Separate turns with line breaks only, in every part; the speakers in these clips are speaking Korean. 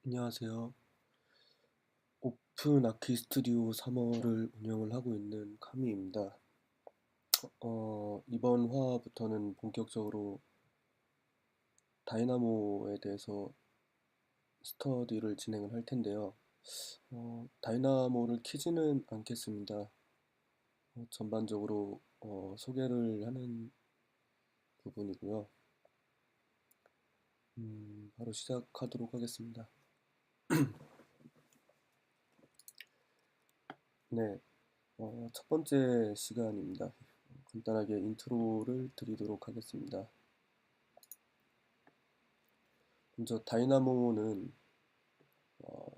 안녕하세요. 오픈 아키 스튜디오 3월을 운영을 하고 있는 카미입니다. 이번 화부터는 본격적으로 다이나모에 대해서 스터디를 진행을 할 텐데요. 다이나모를 키지는 않겠습니다. 전반적으로 소개를 하는 부분이고요. 바로 시작하도록 하겠습니다. 네, 첫 번째 시간입니다. 간단하게 인트로를 드리도록 하겠습니다. 먼저 다이나모는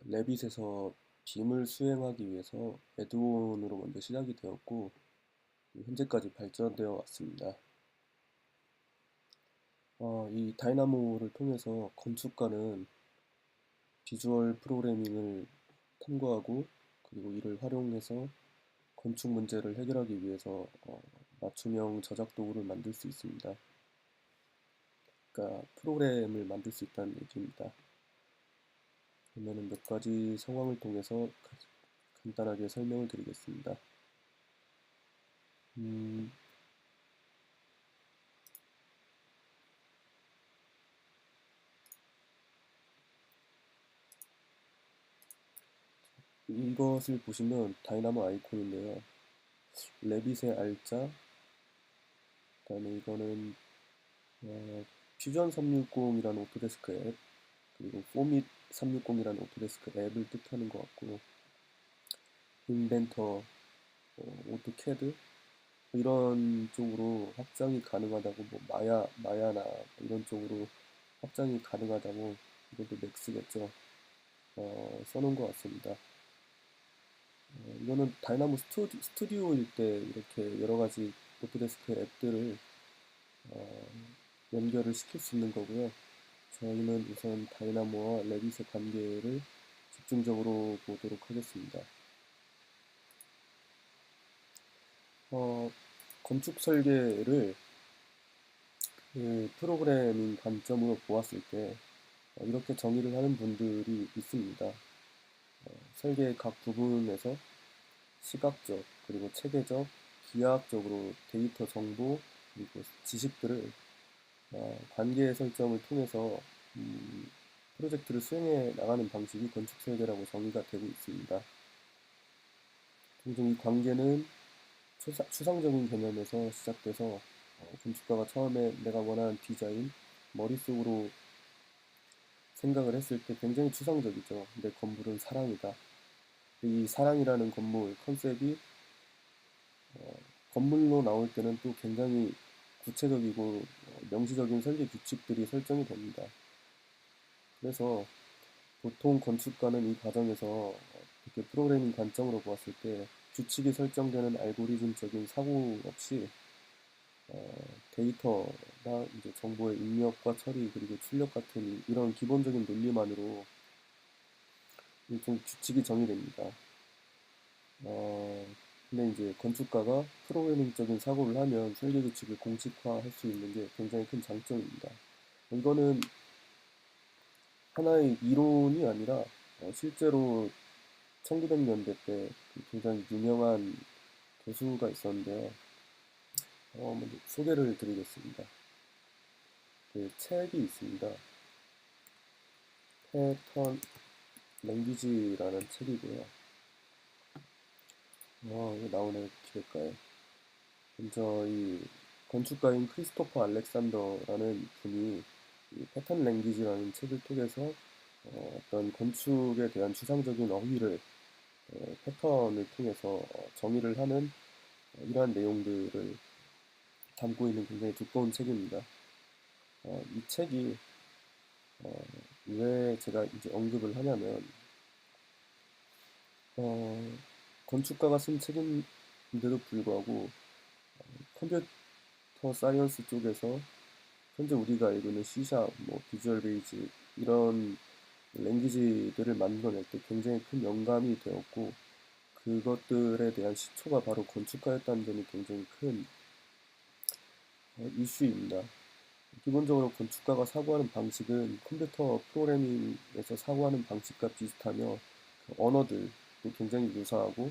레빗에서 빔을 수행하기 위해서 애드온으로 먼저 시작이 되었고 현재까지 발전되어 왔습니다. 이 다이나모를 통해서 건축가는 비주얼 프로그래밍을 탐구하고 그리고 이를 활용해서 건축 문제를 해결하기 위해서 맞춤형 저작 도구를 만들 수 있습니다. 그러니까 프로그램을 만들 수 있다는 얘기입니다. 그러면 몇 가지 상황을 통해서 간단하게 설명을 드리겠습니다. 음, 이것을 보시면 다이나모 아이콘인데요. 레빗의 알짜, 그다음에 이거는 퓨전 360이라는 오토데스크 앱, 그리고 포밋 360이라는 오토데스크 앱을 뜻하는 것 같고, 인벤터, 오토캐드 이런 쪽으로 확장이 가능하다고, 뭐 마야나 이런 쪽으로 확장이 가능하다고 이것도 맥스겠죠. 써놓은 것 같습니다. 이거는 다이나모 스튜디오일 때 이렇게 여러 가지 오토데스크 앱들을 어, 연결을 시킬 수 있는 거고요. 저희는 우선 다이나모와 레빗의 관계를 집중적으로 보도록 하겠습니다. 어, 건축 설계를 그 프로그래밍 관점으로 보았을 때 이렇게 정의를 하는 분들이 있습니다. 설계의 각 부분에서 시각적, 그리고 체계적, 기하학적으로 데이터 정보, 그리고 지식들을 관계 설정을 통해서 프로젝트를 수행해 나가는 방식이 건축 설계라고 정의가 되고 있습니다. 종종 이 관계는 추상적인 개념에서 시작돼서 건축가가 처음에 내가 원하는 디자인, 머릿속으로 생각을 했을 때 굉장히 추상적이죠. 내 건물은 사랑이다. 이 사랑이라는 건물 컨셉이 건물로 나올 때는 또 굉장히 구체적이고 명시적인 설계 규칙들이 설정이 됩니다. 그래서 보통 건축가는 이 과정에서 이렇게 프로그래밍 관점으로 보았을 때 규칙이 설정되는 알고리즘적인 사고 없이 데이터나 이제 정보의 입력과 처리 그리고 출력 같은 이런 기본적인 논리만으로 좀 규칙이 정의됩니다. 근데 이제 건축가가 프로그래밍적인 사고를 하면 설계 규칙을 공식화할 수 있는 게 굉장히 큰 장점입니다. 이거는 하나의 이론이 아니라 실제로 1900년대 때 굉장히 유명한 교수가 있었는데요. 먼저 소개를 드리겠습니다. 그 책이 있습니다. 패턴 랭귀지라는 책이고요. 이거 나오네, 기획가에. 먼저 이 건축가인 크리스토퍼 알렉산더라는 분이 이 패턴 랭귀지라는 책을 통해서 어떤 건축에 대한 추상적인 어휘를 패턴을 통해서 정의를 하는 이러한 내용들을 담고 있는 굉장히 두꺼운 책입니다. 이 책이 왜 제가 이제 언급을 하냐면 어, 건축가가 쓴 책인데도 불구하고 컴퓨터 사이언스 쪽에서 현재 우리가 알고 있는 C샵, 뭐 비주얼 베이직 이런 랭귀지들을 만들어낼 때 굉장히 큰 영감이 되었고 그것들에 대한 시초가 바로 건축가였다는 점이 굉장히 큰 이슈입니다. 기본적으로 건축가가 사고하는 방식은 컴퓨터 프로그래밍에서 사고하는 방식과 비슷하며 그 언어들도 굉장히 유사하고,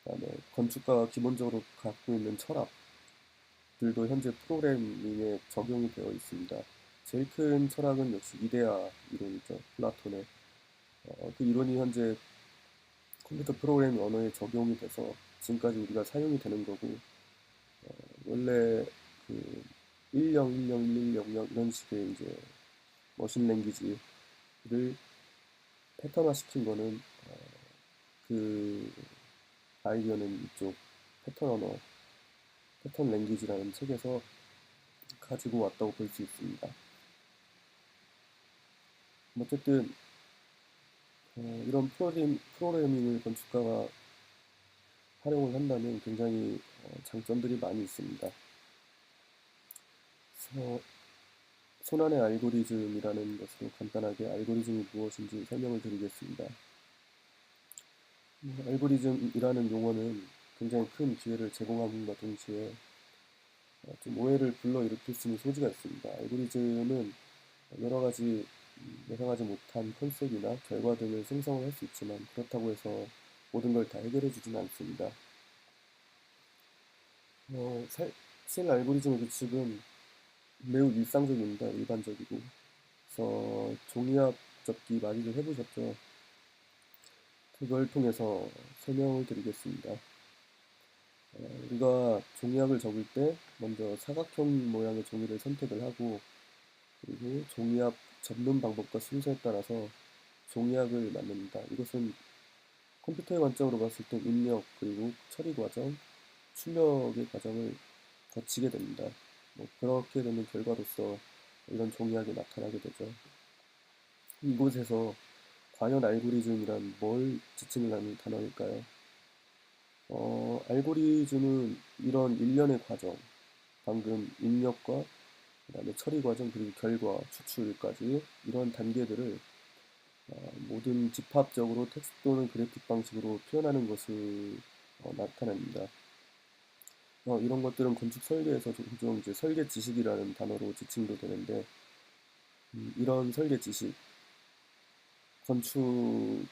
그다음에 건축가가 기본적으로 갖고 있는 철학들도 현재 프로그래밍에 적용이 되어 있습니다. 제일 큰 철학은 역시 이데아 이론이죠. 플라톤의. 그 이론이 현재 컴퓨터 프로그래밍 언어에 적용이 돼서 지금까지 우리가 사용이 되는 거고, 원래 그 10, 10, 1100 이런 식의 이제 머신 랭귀지를 패턴화 시킨 거는 그 아이디어는 이쪽 패턴 언어, 패턴 랭귀지라는 책에서 가지고 왔다고 볼 수 있습니다. 어쨌든 이런 프로그래밍을 건축가가 활용을 한다면 굉장히 장점들이 많이 있습니다. 그래서 손안의 알고리즘이라는 것으로 간단하게 알고리즘이 무엇인지 설명을 드리겠습니다. 알고리즘이라는 용어는 굉장히 큰 기회를 제공함과 동시에 좀 오해를 불러일으킬 수 있는 소지가 있습니다. 알고리즘은 여러 가지 예상하지 못한 컨셉이나 결과 등을 생성을 할 수 있지만, 그렇다고 해서 모든 걸 다 해결해 주지는 않습니다. 사실 알고리즘의 규칙은 매우 일상적입니다. 일반적이고. 그래서 종이학 접기 많이들 해보셨죠? 그걸 통해서 설명을 드리겠습니다. 우리가 종이학을 적을 때 먼저 사각형 모양의 종이를 선택을 하고, 그리고 종이학 접는 방법과 순서에 따라서 종이학을 만듭니다. 이것은 컴퓨터의 관점으로 봤을 때 입력, 그리고 처리 과정, 출력의 과정을 거치게 됩니다. 그렇게 되는 결과로서 이런 종이학이 나타나게 되죠. 이곳에서 과연 알고리즘이란 뭘 지칭을 하는 단어일까요? 알고리즘은 이런 일련의 과정, 방금 입력과 그다음에 처리 과정, 그리고 결과, 추출까지 이런 단계들을 모든 집합적으로 텍스트 또는 그래픽 방식으로 표현하는 것을 나타냅니다. 이런 것들은 건축 설계에서 종종 이제 설계 지식이라는 단어로 지칭도 되는데, 이런 설계 지식, 건축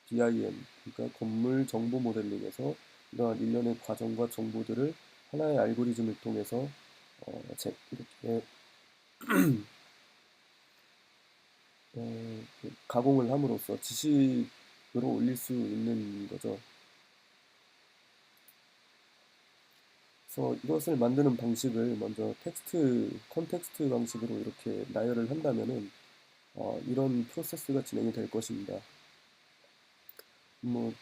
BIM, 그러니까 건물 정보 모델링에서 이러한 일련의 과정과 정보들을 하나의 알고리즘을 통해서 이렇게 가공을 함으로써 지식으로 올릴 수 있는 거죠. 그래서 이것을 만드는 방식을 먼저 컨텍스트 방식으로 이렇게 나열을 한다면은 이런 프로세스가 진행이 될 것입니다. 뭐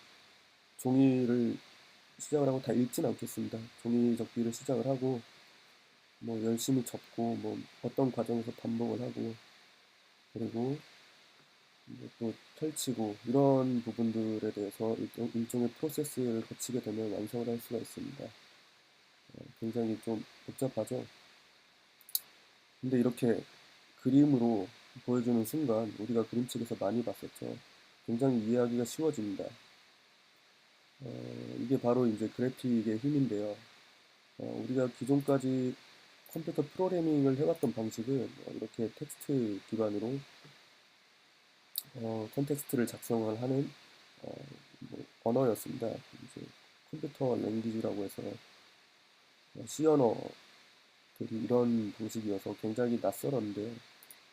종이를 시작을 하고 다 읽진 않겠습니다. 종이 접기를 시작을 하고 열심히 접고 어떤 과정에서 반복을 하고, 그리고 또 펼치고 이런 부분들에 대해서 일종의 프로세스를 거치게 되면 완성을 할 수가 있습니다. 굉장히 좀 복잡하죠. 근데 이렇게 그림으로 보여주는 순간 우리가 그림책에서 많이 봤었죠. 굉장히 이해하기가 쉬워집니다. 이게 바로 이제 그래픽의 힘인데요. 우리가 기존까지 컴퓨터 프로그래밍을 해왔던 방식은 이렇게 텍스트 기반으로 컨텍스트를 작성을 하는 어, 언어였습니다. 이제 컴퓨터 랭귀지라고 해서 C 언어들이 이런 방식이어서 굉장히 낯설었는데요.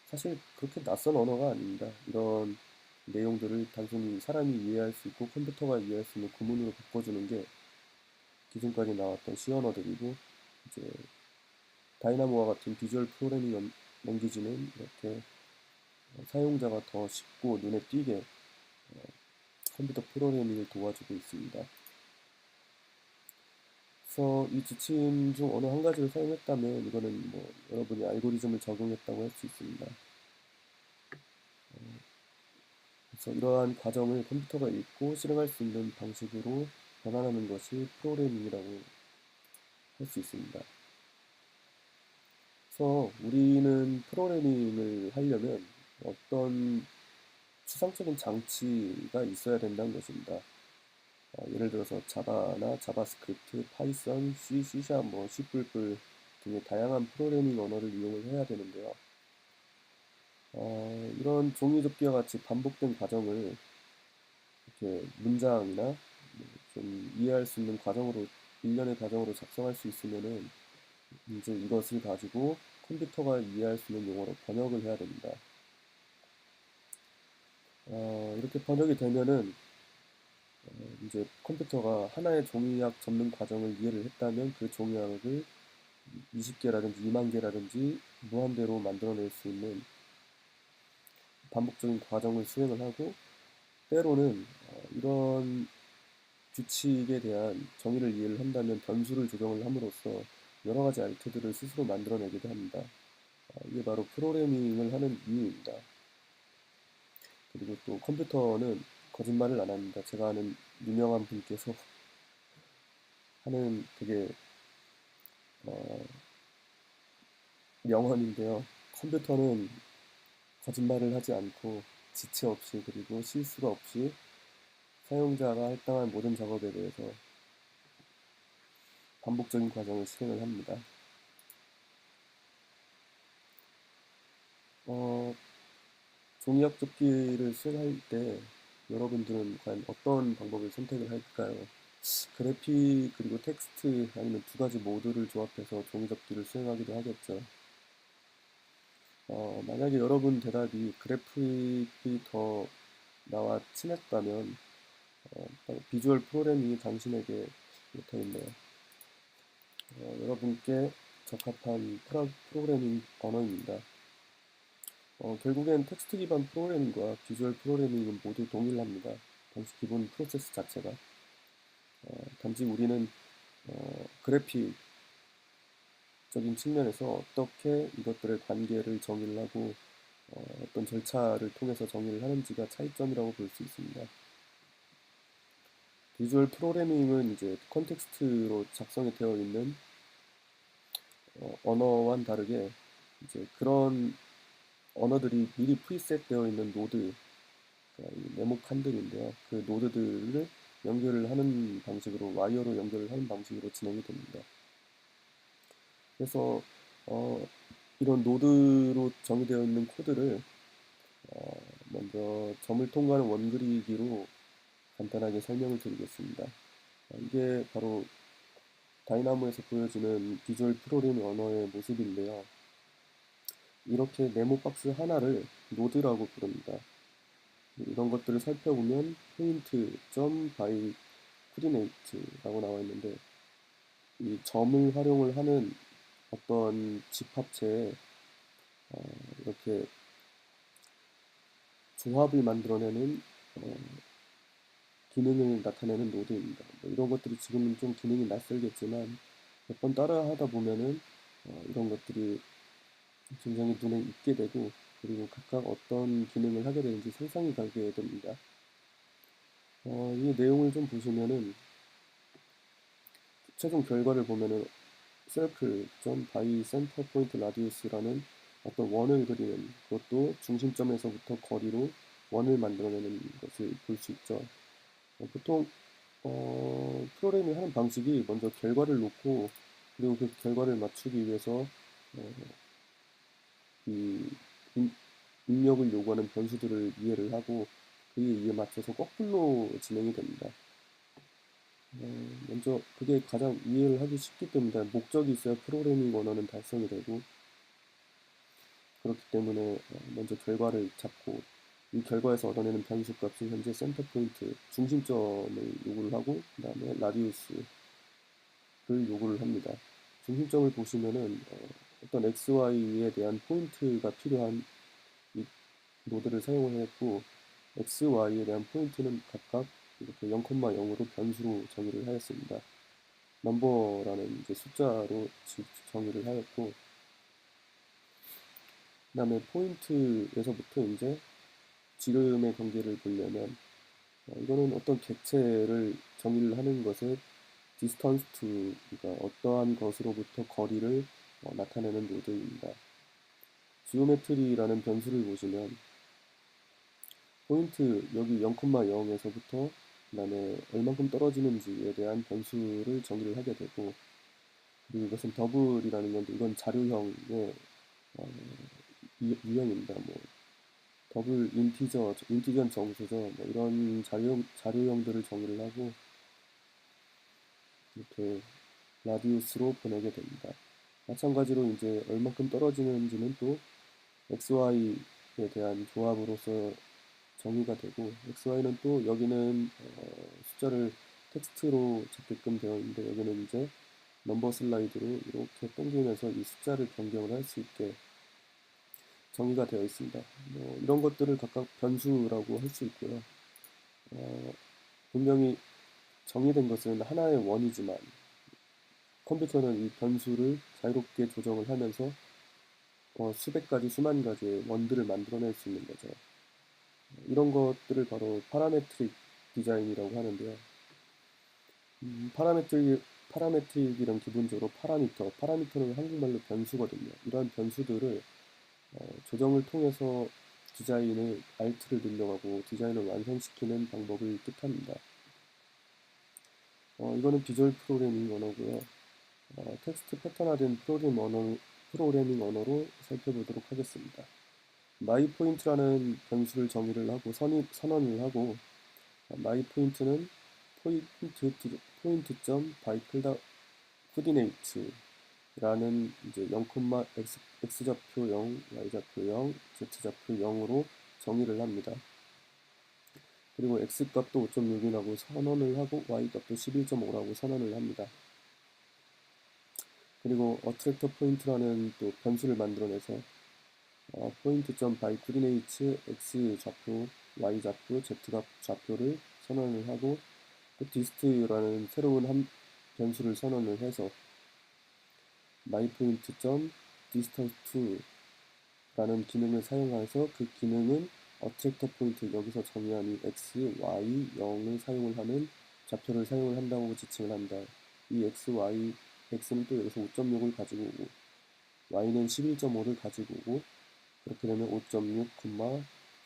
사실 그렇게 낯선 언어가 아닙니다. 이런 내용들을 단순히 사람이 이해할 수 있고 컴퓨터가 이해할 수 있는 구문으로 바꿔주는 게 기존까지 나왔던 C 언어들이고, 이제 다이나모와 같은 비주얼 프로그래밍 랭귀지는 이렇게 사용자가 더 쉽고 눈에 띄게 컴퓨터 프로그래밍을 도와주고 있습니다. 그래서 이 지침 중 어느 한 가지를 사용했다면 이거는 여러분이 알고리즘을 적용했다고 할 수 있습니다. 그래서 이러한 과정을 컴퓨터가 읽고 실행할 수 있는 방식으로 변환하는 것이 프로그래밍이라고 할 수 있습니다. 그래서 우리는 프로그래밍을 하려면 어떤 추상적인 장치가 있어야 된다는 것입니다. 예를 들어서 자바나 자바스크립트, 파이썬, C, C#, C++, 등의 다양한 프로그래밍 언어를 이용을 해야 되는데요. 이런 종이접기와 같이 반복된 과정을 이렇게 문장이나 좀 이해할 수 있는 과정으로 일련의 과정으로 작성할 수 있으면은 이제 이것을 가지고 컴퓨터가 이해할 수 있는 용어로 번역을 해야 됩니다. 이렇게 번역이 되면은 이제 컴퓨터가 하나의 종이학 접는 과정을 이해를 했다면 그 종이학을 20개라든지 2만 개라든지 무한대로 만들어낼 수 있는 반복적인 과정을 수행을 하고, 때로는 이런 규칙에 대한 정의를 이해를 한다면 변수를 조정을 함으로써 여러 가지 알트들을 스스로 만들어내기도 합니다. 이게 바로 프로그래밍을 하는 이유입니다. 그리고 또 컴퓨터는 거짓말을 안 합니다. 제가 아는 유명한 분께서 하는 되게 어, 명언인데요. 컴퓨터는 거짓말을 하지 않고 지체 없이 그리고 실수가 없이 사용자가 할당한 모든 작업에 대해서 반복적인 과정을 실행을 합니다. 어, 종이학 접기를 수행할 때 여러분들은 과연 어떤 방법을 선택을 할까요? 그래픽 그리고 텍스트 아니면 두 가지 모두를 조합해서 종이 접기를 수행하기도 하겠죠. 만약에 여러분 대답이 그래픽이 더 나와 친했다면 비주얼 프로그래밍이 당신에게 더 있네요. 여러분께 적합한 프로그래밍 언어입니다. 결국엔 텍스트 기반 프로그래밍과 비주얼 프로그래밍은 모두 동일합니다. 당시 기본 프로세스 자체가. 단지 우리는 그래픽적인 측면에서 어떻게 이것들의 관계를 정의를 하고 어떤 절차를 통해서 정의를 하는지가 차이점이라고 볼 수 있습니다. 비주얼 프로그래밍은 이제 컨텍스트로 작성이 되어 있는 언어와는 다르게 이제 그런 언어들이 미리 프리셋 되어 있는 노드, 그러니까 네모 칸들인데요. 그 노드들을 연결을 하는 방식으로 와이어로 연결을 하는 방식으로 진행이 됩니다. 그래서 어, 이런 노드로 정의되어 있는 코드를 먼저 점을 통과하는 원그리기로 간단하게 설명을 드리겠습니다. 이게 바로 다이나모에서 보여주는 비주얼 프로그래밍 언어의 모습인데요. 이렇게 네모 박스 하나를 노드라고 부릅니다. 이런 것들을 살펴보면 포인트, 점, 바이, 코디네이트라고 나와 있는데 이 점을 활용을 하는 어떤 집합체에 이렇게 조합을 만들어내는 기능을 나타내는 노드입니다. 뭐 이런 것들이 지금은 좀 기능이 낯설겠지만 몇 번 따라 하다 보면은 이런 것들이 굉장히 눈에 익게 되고 그리고 각각 어떤 기능을 하게 되는지 상상이 가게 됩니다. 이 내용을 좀 보시면은 최종 결과를 보면은 circle, by center point radius라는 어떤 원을 그리는 그것도 중심점에서부터 거리로 원을 만들어내는 것을 볼 수 있죠. 보통 프로그래밍 하는 방식이 먼저 결과를 놓고 그리고 그 결과를 맞추기 위해서 어, 이 입력을 요구하는 변수들을 이해를 하고 그에 의해 맞춰서 거꾸로 진행이 됩니다. 먼저 그게 가장 이해를 하기 쉽기 때문에 목적이 있어야 프로그래밍 언어는 달성이 되고 그렇기 때문에 먼저 결과를 잡고 이 결과에서 얻어내는 변수 값은 현재 센터 포인트 중심점을 요구를 하고 그 다음에 라디우스를 요구를 합니다. 중심점을 보시면은 어떤 XY에 대한 포인트가 필요한 이 노드를 사용을 했고 XY에 대한 포인트는 각각 이렇게 0,0으로 변수로 정의를 하였습니다. 넘버라는 이제 숫자로 정의를 하였고 그 다음에 포인트에서부터 이제 지름의 관계를 보려면 이거는 어떤 객체를 정의를 하는 것에 distance to 그러니까 어떠한 것으로부터 거리를 나타내는 노드입니다. 지오메트리라는 변수를 보시면 포인트 여기 0,0에서부터 그 다음에 얼만큼 떨어지는지에 대한 변수를 정의를 하게 되고 그리고 이것은 더블이라는 건데 이건 자료형의 어, 유형입니다. 뭐 더블 인티저 정수죠. 뭐 이런 자료형들을 정의를 하고 이렇게 라디우스로 보내게 됩니다. 마찬가지로 이제 얼마큼 떨어지는지는 또 XY에 대한 조합으로서 정의가 되고 XY는 또 여기는 숫자를 텍스트로 적게끔 되어 있는데 여기는 이제 넘버 슬라이드로 이렇게 당기면서 이 숫자를 변경을 할 수 있게 정의가 되어 있습니다. 뭐 이런 것들을 각각 변수라고 할 수 있고요. 어, 분명히 정의된 것은 하나의 원이지만 컴퓨터는 이 변수를 자유롭게 조정을 하면서 수백 가지, 수만 가지의 원들을 만들어낼 수 있는 거죠. 이런 것들을 바로 파라메트릭 디자인이라고 하는데요. 파라메트릭이란 기본적으로 파라미터는 한국말로 변수거든요. 이러한 변수들을 조정을 통해서 디자인을 Alt를 늘려가고 디자인을 완성시키는 방법을 뜻합니다. 이거는 비주얼 프로그래밍 언어고요. 텍스트 패턴화된 프로그래밍 언어로 살펴보도록 하겠습니다. 마이 포인트라는 변수를 정의를 하고 선언을 하고 마이 포인트는 포인트 by coordinate라는 이제 0, x좌표 0, y좌표 0, z좌표 0으로 정의를 합니다. 그리고 x값도 5.6이라고 선언을 하고 y값도 11.5라고 선언을 합니다. 그리고 어트랙터 포인트라는 또 변수를 만들어내서 포인트.by coordinates x 좌표, y 좌표, z 좌표를 선언을 하고 또 dist라는 새로운 변수를 선언을 해서 myPoint.distance2라는 기능을 사용해서 그 기능은 어트랙터 포인트 여기서 정의한 이 x, y, 0을 사용을 하는 좌표를 사용을 한다고 지칭을 한다. 이 x, y, x는 또 여기서 5.6을 가지고 오고 y는 11.5를 가지고 오고 그렇게 되면 5.6,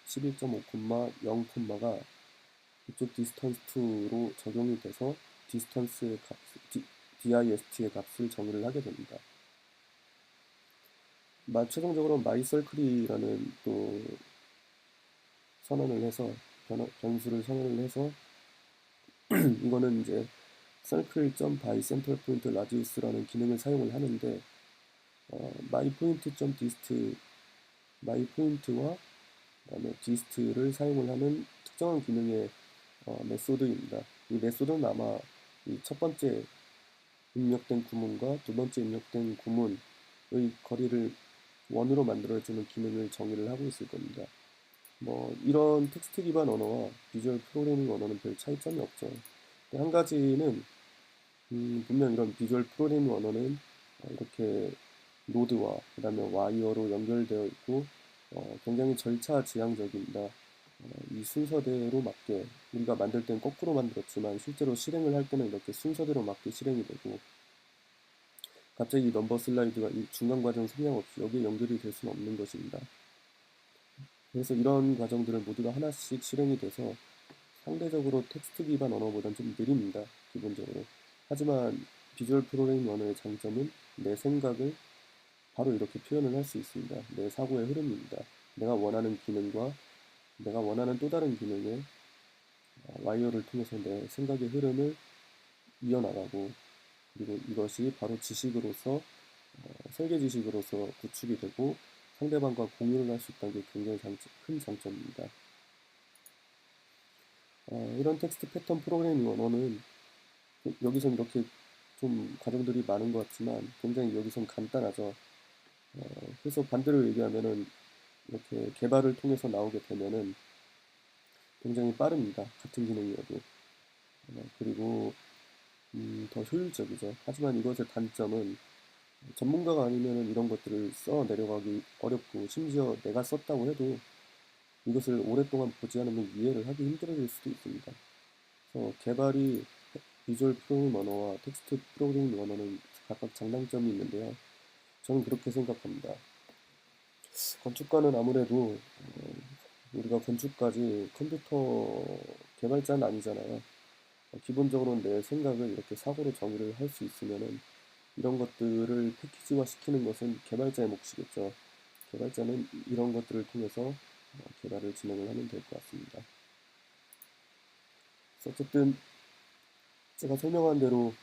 11.5, 0, 가 이쪽 디스턴스2로 적용이 돼서 디스턴스의 dist의 값을 정의를 하게 됩니다. 최종적으로 myCircle이라는 또 선언을 해서 변수를 선언을 해서 이거는 이제 circle.by center point radius라는 기능을 사용을 하는데 myPoint.dist myPoint와 그다음에 dist를 사용을 하는 특정한 기능의 메소드입니다. 이 메소드는 아마 이 첫 번째 입력된 구문과 두 번째 입력된 구문의 거리를 원으로 만들어주는 기능을 정의를 하고 있을 겁니다. 뭐 이런 텍스트 기반 언어와 비주얼 프로그래밍 언어는 별 차이점이 없죠. 한 가지는 분명 이런 비주얼 프로그래밍 언어는 이렇게 노드와 그 다음에 와이어로 연결되어 있고 굉장히 절차지향적입니다. 이 순서대로 맞게 우리가 만들 땐 거꾸로 만들었지만 실제로 실행을 할 때는 이렇게 순서대로 맞게 실행이 되고 갑자기 이 넘버 슬라이드가 이 중간 과정 생략 없이 여기에 연결이 될 수는 없는 것입니다. 그래서 이런 과정들을 모두가 하나씩 실행이 돼서 상대적으로 텍스트 기반 언어보다는 좀 느립니다. 기본적으로. 하지만 비주얼 프로그래밍 언어의 장점은 내 생각을 바로 이렇게 표현을 할 수 있습니다. 내 사고의 흐름입니다. 내가 원하는 기능과 내가 원하는 또 다른 기능에 와이어를 통해서 내 생각의 흐름을 이어나가고 그리고 이것이 바로 지식으로서 설계 지식으로서 구축이 되고 상대방과 공유를 할 수 있다는 게 굉장히 큰 장점입니다. 이런 텍스트 패턴 프로그래밍 언어는 여기선 이렇게 좀 과정들이 많은 것 같지만 굉장히 여기선 간단하죠. 그래서 반대로 얘기하면은 이렇게 개발을 통해서 나오게 되면은 굉장히 빠릅니다. 같은 기능이어도. 그리고 더 효율적이죠. 하지만 이것의 단점은 전문가가 아니면 이런 것들을 써 내려가기 어렵고 심지어 내가 썼다고 해도 이것을 오랫동안 보지 않으면 이해를 하기 힘들어질 수도 있습니다. 그래서 개발이 비주얼 프로그래밍 언어와 텍스트 프로그래밍 언어는 각각 장단점이 있는데요. 저는 그렇게 생각합니다. 건축가는 아무래도 우리가 건축까지 컴퓨터 개발자는 아니잖아요. 기본적으로 내 생각을 이렇게 사고로 정의를 할 수 있으면은 이런 것들을 패키지화 시키는 것은 개발자의 몫이겠죠. 개발자는 이런 것들을 통해서 개발을 진행을 하면 될 것 같습니다. 어쨌든 제가 설명한 대로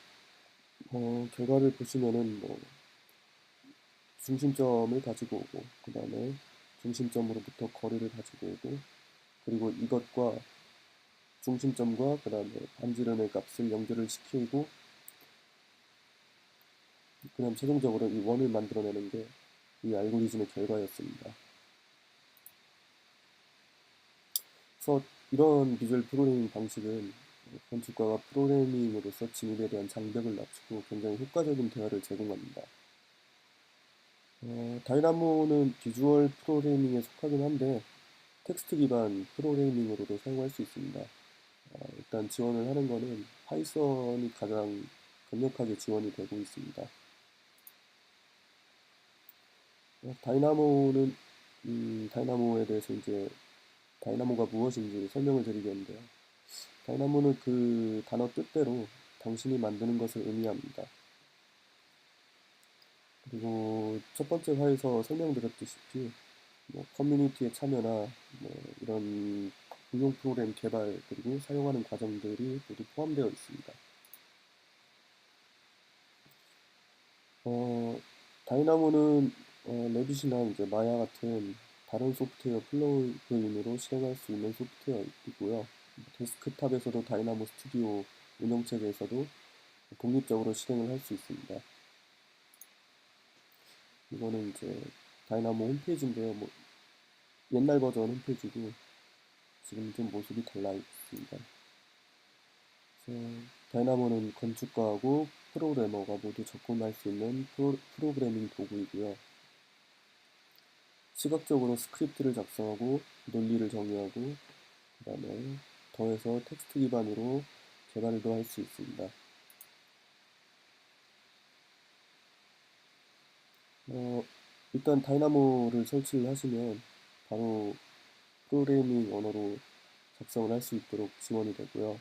결과를 보시면은 뭐 중심점을 가지고 오고 그 다음에 중심점으로부터 거리를 가지고 오고 그리고 이것과 중심점과 그 다음에 반지름의 값을 연결을 시키고 그 다음 최종적으로 이 원을 만들어내는 게 이 알고리즘의 결과였습니다. 그래서 이런 비주얼 프로그래밍 방식은 건축가가 프로그래밍으로서 진입에 대한 장벽을 낮추고 굉장히 효과적인 대화를 제공합니다. 다이나모는 비주얼 프로그래밍에 속하긴 한데 텍스트 기반 프로그래밍으로도 사용할 수 있습니다. 일단 지원을 하는 거는 파이썬이 가장 강력하게 지원이 되고 있습니다. 다이나모는 다이나모에 대해서 이제 다이나모가 무엇인지 설명을 드리겠는데요. 다이나모는 그 단어 뜻대로 당신이 만드는 것을 의미합니다. 그리고 첫 번째 화에서 설명드렸다시피 뭐 커뮤니티의 참여나 뭐 이런 응용 프로그램 개발 그리고 사용하는 과정들이 모두 포함되어 있습니다. 다이나모는 레빗이나 이제 마야 같은 다른 소프트웨어 플러그인으로 실행할 수 있는 소프트웨어이고요. 데스크탑에서도 다이나모 스튜디오 운영체계에서도 독립적으로 실행을 할 수 있습니다. 이거는 이제 다이나모 홈페이지인데요. 뭐 옛날 버전 홈페이지고 지금 좀 모습이 달라 있습니다. 그래서 다이나모는 건축가하고 프로그래머가 모두 접근할 수 있는 프로그래밍 도구이고요. 시각적으로 스크립트를 작성하고 논리를 정의하고 그 다음에 더해서 텍스트 기반으로 개발도 할 수 있습니다. 일단 다이나모를 설치를 하시면 바로 프로그래밍 언어로 작성을 할 수 있도록 지원이 되고요.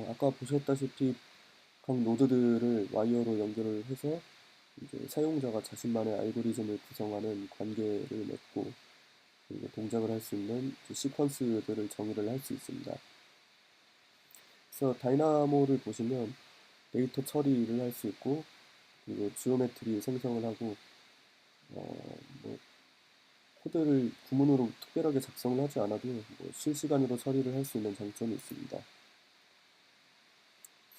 아까 보셨다시피 각 노드들을 와이어로 연결을 해서 이제 사용자가 자신만의 알고리즘을 구성하는 관계를 맺고 그리고 동작을 할 수 있는 시퀀스들을 정의를 할 수 있습니다. 그래서 다이나모를 보시면 데이터 처리를 할 수 있고 그리고 지오메트리 생성을 하고 뭐 코드를 구문으로 특별하게 작성을 하지 않아도 뭐 실시간으로 처리를 할 수 있는 장점이 있습니다.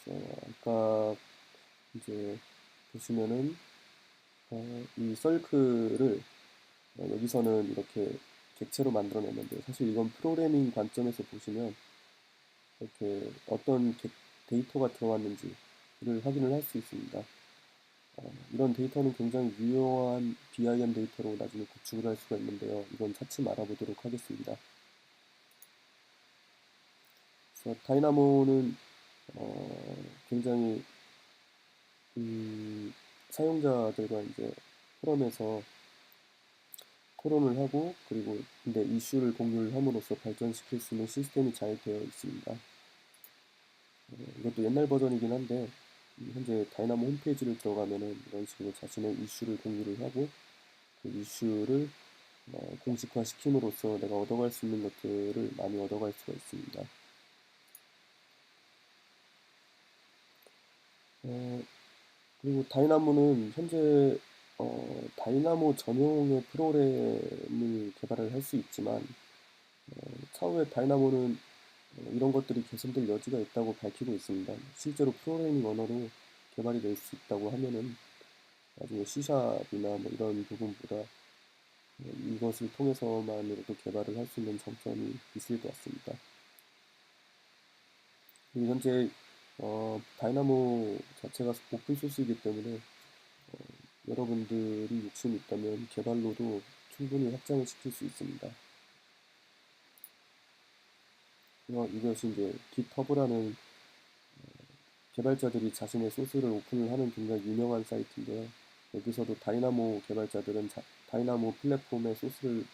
그래서 아까 이제 보시면은 이 썰크를 여기서는 이렇게 객체로 만들어냈는데 사실 이건 프로그래밍 관점에서 보시면 이렇게 어떤 데이터가 들어왔는지를 확인을 할 수 있습니다. 이런 데이터는 굉장히 유효한 BIM 데이터로 나중에 구축을 할 수가 있는데요. 이건 차츰 알아보도록 하겠습니다. 그래서 다이나모는 굉장히 사용자들과 이제 포럼에서 토론을 하고 그리고 근데 이슈를 공유를 함으로써 발전시킬 수 있는 시스템이 잘 되어 있습니다. 이것도 옛날 버전이긴 한데 현재 다이나모 홈페이지를 들어가면은 이런 식으로 자신의 이슈를 공유를 하고 그 이슈를 공식화 시킴으로써 내가 얻어갈 수 있는 것들을 많이 얻어갈 수가 있습니다. 그리고 다이나모는 현재 다이나모 전용의 프로그램을 개발을 할 수 있지만 차후에 다이나모는 이런 것들이 개선될 여지가 있다고 밝히고 있습니다. 실제로 프로그래밍 언어로 개발이 될 수 있다고 하면은 나중에 C샵이나 뭐 이런 부분보다 이것을 통해서만으로도 개발을 할 수 있는 장점이 있을 것 같습니다. 그리고 현재 다이나모 자체가 오픈소스이기 때문에 여러분들이 욕심이 있다면 개발로도 충분히 확장을 시킬 수 있습니다. 이것이 이제 GitHub라는 개발자들이 자신의 소스를 오픈을 하는 굉장히 유명한 사이트인데요. 여기서도 다이나모 개발자들은 다이나모 플랫폼의 소스를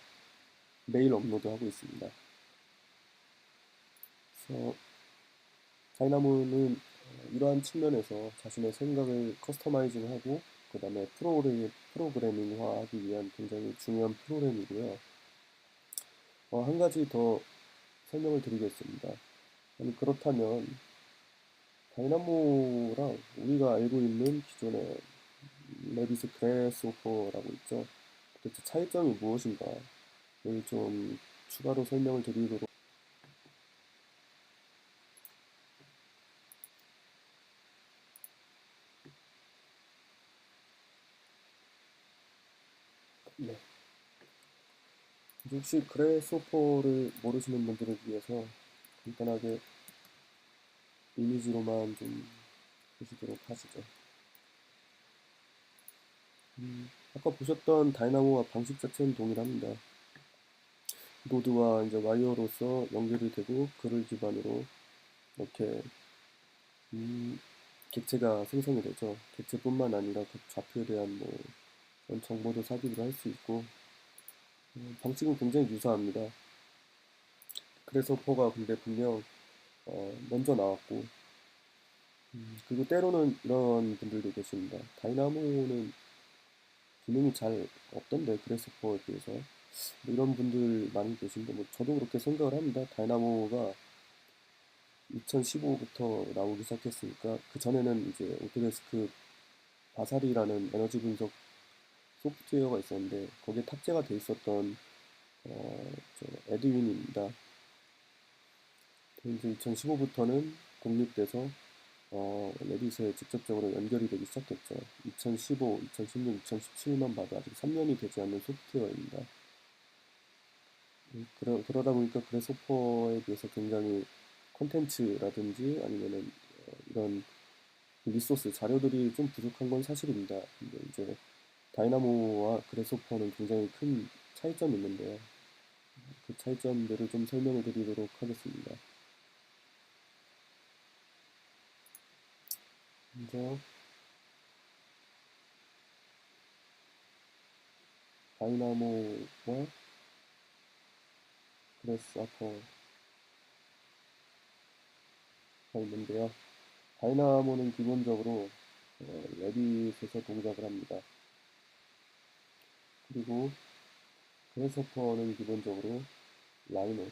매일 업로드하고 있습니다. 그래서 다이나모는 이러한 측면에서 자신의 생각을 커스터마이징하고 그 다음에 프로그래밍화하기 위한 굉장히 중요한 프로그램이고요. 한 가지 더 설명을 드리겠습니다. 아니, 그렇다면 다이나모랑 우리가 알고 있는 기존의 레빗의 그래스호퍼라고 있죠. 도대체 차이점이 무엇인가를 좀 추가로 설명을 드리도록. 네. 혹시 그래스호퍼를 모르시는 분들을 위해서 간단하게 이미지로만 좀 보시도록 하시죠. 아까 보셨던 다이나모와 방식 자체는 동일합니다. 노드와 이제 와이어로서 연결이 되고 그를 기반으로 이렇게 객체가 생성이 되죠. 객체뿐만 아니라 그 좌표에 대한 뭐 그런 정보도 삽입을 할 수 있고 방식은 굉장히 유사합니다. 그래서 포가 근데 분명 먼저 나왔고 그리고 때로는 이런 분들도 계십니다. 다이나모는 기능이 잘 없던데 그래스퍼에 비해서 뭐 이런 분들 많이 계신데 뭐 저도 그렇게 생각을 합니다. 다이나모가 2015부터 나오기 시작했으니까 그 전에는 이제 오토데스크 바사리라는 에너지 분석 소프트웨어가 있었는데 거기에 탑재가 돼 있었던 에드윈입니다. 이제 2015부터는 독립돼서 레빗에 직접적으로 연결이 되기 시작했죠. 2015, 2016, 2017만 봐도 아직 3년이 되지 않는 소프트웨어입니다. 그러다 보니까 그래소퍼에 비해서 굉장히 콘텐츠라든지 아니면은 이런 리소스, 자료들이 좀 부족한 건 사실입니다. 근데 이제 다이나모와 그래소퍼는 굉장히 큰 차이점이 있는데요. 그 차이점들을 좀 설명해 드리도록 하겠습니다. 먼저 다이나모와 그래스아퍼가 있는데요. 다이나모는 기본적으로 레빗에서 동작을 합니다. 그리고 그래서퍼는 기본적으로 라이노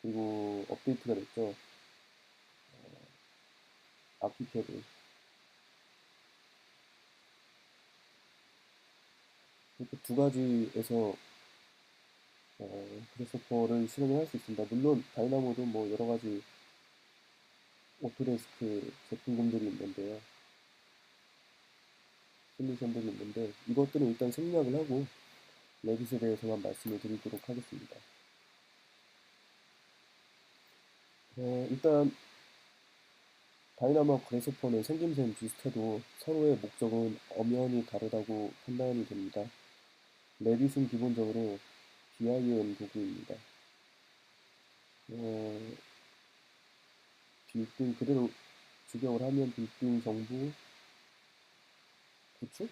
그리고 업데이트가 됐죠. 아키캐드 이렇게 두 가지에서 그래서퍼를 실행을 할 수 있습니다. 물론 다이나모도 뭐 여러 가지 오토데스크 제품군들이 있는데요. 솔루션들이 있는데 이것들은 일단 생략을 하고 레빗에 대해서만 말씀을 드리도록 하겠습니다. 일단 다이나모와 그래서퍼는 생김새는 비슷해도 서로의 목적은 엄연히 다르다고 판단이 됩니다. 레빗은 기본적으로 BIM 도구입니다. 빌딩 그대로 직역을 하면 빌딩 정보 구축,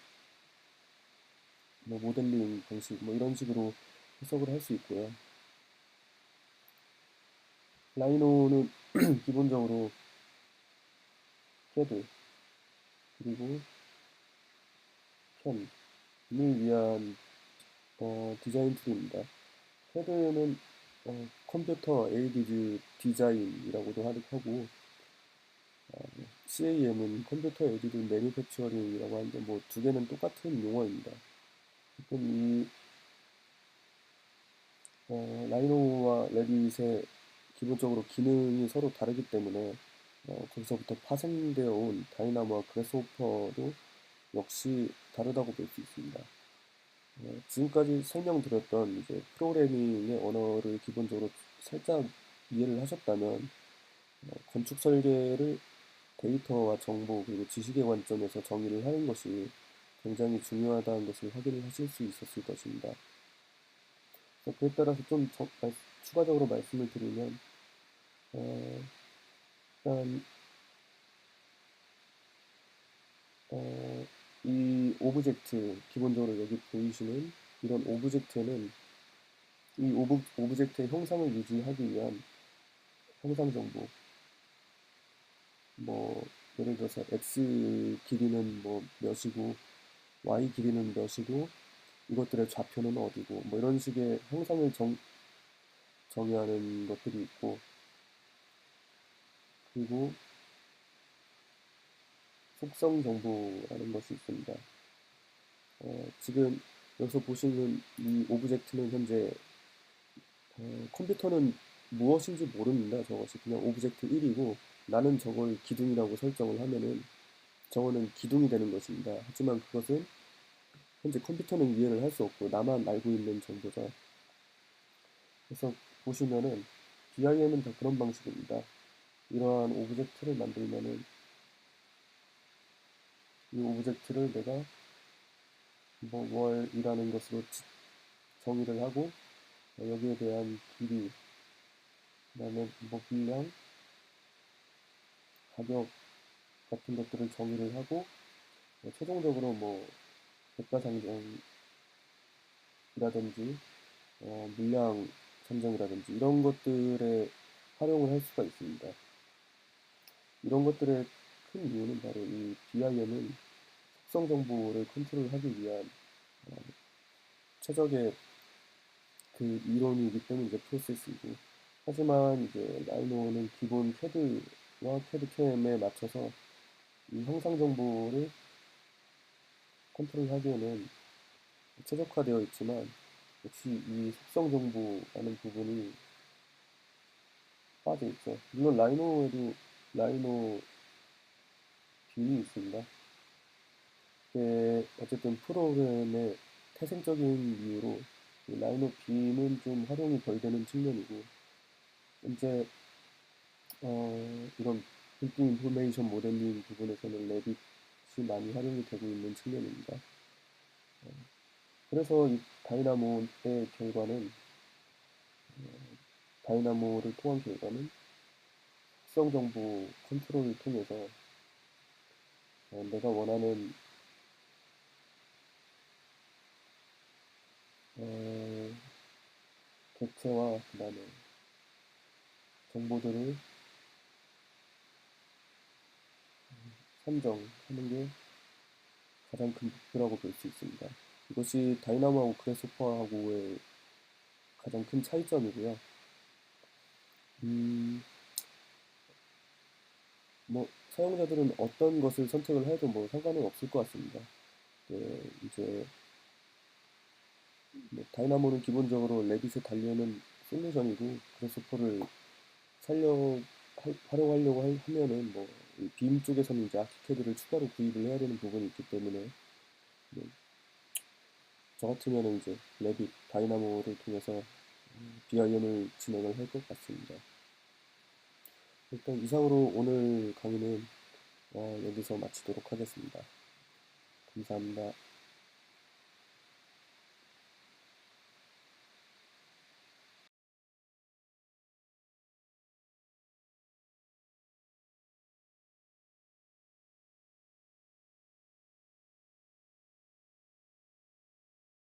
뭐 모델링 방식 뭐 이런 식으로 해석을 할 수 있고요. 라이노는 기본적으로 CAD 그리고 CAM을 위한 디자인 툴입니다. CAD는 컴퓨터 에이디드 디자인이라고도 하고 CAM은 컴퓨터 에이디드 매니팩처링이라고 하는데 뭐 두 개는 똑같은 용어입니다. 이 라이노와 레빗의 기본적으로 기능이 서로 다르기 때문에 거기서부터 파생되어 온 다이나모와 그래스호퍼도 역시 다르다고 볼 수 있습니다. 지금까지 설명드렸던 이제 프로그래밍의 언어를 기본적으로 살짝 이해를 하셨다면 건축 설계를 데이터와 정보 그리고 지식의 관점에서 정의를 하는 것이 굉장히 중요하다는 것을 확인을 하실 수 있었을 것입니다. 그에 따라서 좀 추가적으로 말씀을 드리면 어, 일단 이 오브젝트 기본적으로 여기 보이시는 이런 오브젝트는 이 오브젝트의 형상을 유지하기 위한 형상 정보 뭐 예를 들어서 x 길이는 뭐 몇이고 y 길이는 몇이고 이것들의 좌표는 어디고 뭐 이런 식의 형상을 정의하는 것들이 있고, 그리고 속성 정보라는 것이 있습니다. 지금 여기서 보시는 이 오브젝트는 현재 컴퓨터는 무엇인지 모릅니다. 저것이 그냥 오브젝트 1이고 나는 저걸 기둥이라고 설정을 하면은 저거는 기둥이 되는 것입니다. 하지만 그것은 현재 컴퓨터는 이해를 할 수 없고 나만 알고 있는 정보죠. 그래서 보시면은 BIM은 다 그런 방식입니다. 이러한 오브젝트를 만들면은 이 오브젝트를 내가 뭐 월이라는 것으로 정의를 하고 여기에 대한 길이, 그다음에 뭐 분량, 가격 같은 것들을 정의를 하고 최종적으로 뭐 대가상정이라든지 물량 산정이라든지 이런 것들에 활용을 할 수가 있습니다. 이런 것들의 큰 이유는 바로 이 BIM은 속성 정보를 컨트롤하기 위한 어, 최적의 그 이론이기 때문에 이제 프로세스이고, 하지만 이제 라이노는 기본 CAD와 CAD/CAM에 맞춰서 이 형상 정보를 컨트롤하기에는 최적화되어 있지만 역시 이 속성 정보라는 부분이 빠져 있죠. 물론 라이노에도 라이노 빔이 있습니다. 어쨌든 프로그램의 태생적인 이유로 이 라이노 빔은 좀 활용이 덜 되는 측면이고, 이제 이런 빌딩 인포메이션 모델링 부분에서는 레빗이 많이 활용이 되고 있는 측면입니다. 그래서 이 다이나모를 통한 결과는 특성 정보 컨트롤을 통해서 내가 원하는 어, 객체와 그 다음에 정보들을 선정하는 게 가장 큰 목표라고 볼 수 있습니다. 이것이 다이나모하고 그래스호퍼하고의 가장 큰 차이점이고요. 음, 뭐 사용자들은 어떤 것을 선택을 해도 뭐 상관은 없을 것 같습니다. 이제 뭐 다이나모는 기본적으로 레빗에 달려있는 솔루션이고 그래스호퍼를 활용하려고 하면은 뭐빔 쪽에서는 이제 아키캐드를 추가로 구입을 해야 되는 부분이 있기 때문에 뭐, 저 같으면은 이제 레빗, 다이나모를 통해서 BIM을 진행을 할 것 같습니다. 일단 이상으로 오늘 강의는 여기서 마치도록 하겠습니다. 감사합니다.